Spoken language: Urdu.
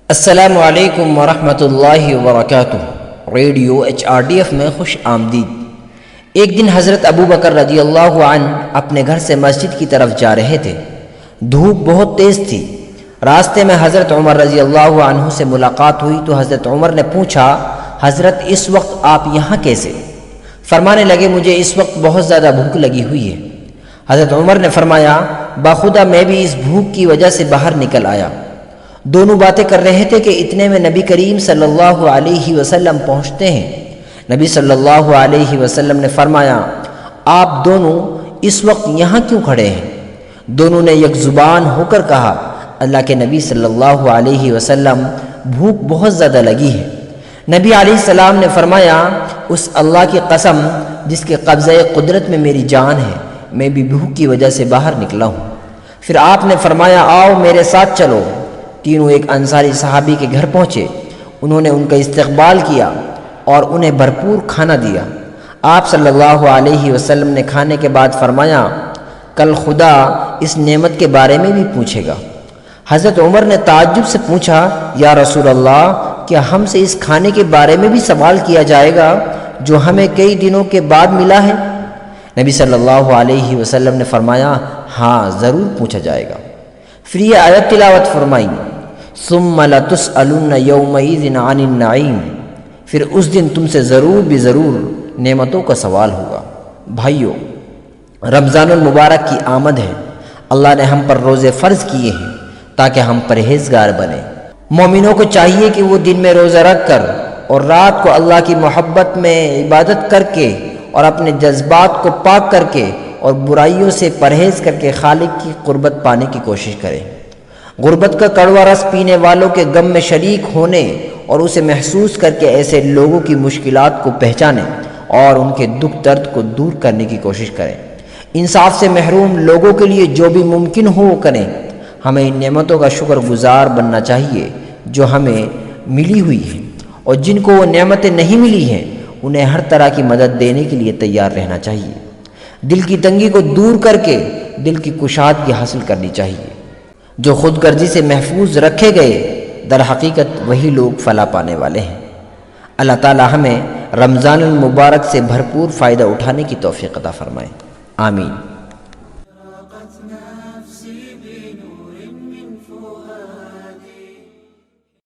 السلام علیکم ورحمۃ اللہ وبرکاتہ۔ ریڈیو HRDF میں خوش آمدید۔ ایک دن حضرت ابو بکر رضی اللہ عنہ اپنے گھر سے مسجد کی طرف جا رہے تھے۔ دھوپ بہت تیز تھی۔ راستے میں حضرت عمر رضی اللہ عنہ سے ملاقات ہوئی تو حضرت عمر نے پوچھا، حضرت اس وقت آپ یہاں کیسے؟ فرمانے لگے، مجھے اس وقت بہت زیادہ بھوک لگی ہوئی ہے۔ حضرت عمر نے فرمایا، باخدا میں بھی اس بھوک کی وجہ سے باہر نکل آیا۔ دونوں باتیں کر رہے تھے کہ اتنے میں نبی کریم صلی اللہ علیہ وسلم پہنچتے ہیں۔ نبی صلی اللہ علیہ وسلم نے فرمایا، آپ دونوں اس وقت یہاں کیوں کھڑے ہیں؟ دونوں نے یک زبان ہو کر کہا، اللہ کے نبی صلی اللہ علیہ وسلم، بھوک بہت زیادہ لگی ہے۔ نبی علیہ السلام نے فرمایا، اس اللہ کی قسم جس کے قبضہ قدرت میں میری جان ہے، میں بھی بھوک کی وجہ سے باہر نکلا ہوں۔ پھر آپ نے فرمایا، آؤ میرے ساتھ چلو۔ تینوں ایک انصاری صحابی کے گھر پہنچے۔ انہوں نے ان کا استقبال کیا اور انہیں بھرپور کھانا دیا۔ آپ صلی اللہ علیہ وسلم نے کھانے کے بعد فرمایا، کل خدا اس نعمت کے بارے میں بھی پوچھے گا۔ حضرت عمر نے تعجب سے پوچھا، یا رسول اللہ، کیا ہم سے اس کھانے کے بارے میں بھی سوال کیا جائے گا جو ہمیں کئی دنوں کے بعد ملا ہے؟ نبی صلی اللہ علیہ وسلم نے فرمایا، ہاں ضرور پوچھا جائے گا۔ پھر یہ آیت تلاوت فرمائی، ثم لتسألن یومئذ عن النعیم، پھر اس دن تم سے ضرور بھی ضرور نعمتوں کا سوال ہوگا۔ بھائیو، رمضان المبارک کی آمد ہے۔ اللہ نے ہم پر روزے فرض کیے ہیں تاکہ ہم پرہیزگار بنیں۔ مومنوں کو چاہیے کہ وہ دن میں روزہ رکھ کر اور رات کو اللہ کی محبت میں عبادت کر کے اور اپنے جذبات کو پاک کر کے اور برائیوں سے پرہیز کر کے خالق کی قربت پانے کی کوشش کریں۔ غربت کا کڑوا رس پینے والوں کے غم میں شریک ہونے اور اسے محسوس کر کے ایسے لوگوں کی مشکلات کو پہچانیں اور ان کے دکھ درد کو دور کرنے کی کوشش کریں۔ انصاف سے محروم لوگوں کے لیے جو بھی ممکن ہو وہ کریں۔ ہمیں ان نعمتوں کا شکر گزار بننا چاہیے جو ہمیں ملی ہوئی ہیں، اور جن کو وہ نعمتیں نہیں ملی ہیں انہیں ہر طرح کی مدد دینے کے لیے تیار رہنا چاہیے۔ دل کی تنگی کو دور کر کے دل کی کشادگی حاصل کرنی چاہیے۔ جو خود غرضی سے محفوظ رکھے گئے، در حقیقت وہی لوگ فلاح پانے والے ہیں۔ اللہ تعالی ہمیں رمضان المبارک سے بھرپور فائدہ اٹھانے کی توفیق عطا فرمائے، آمین۔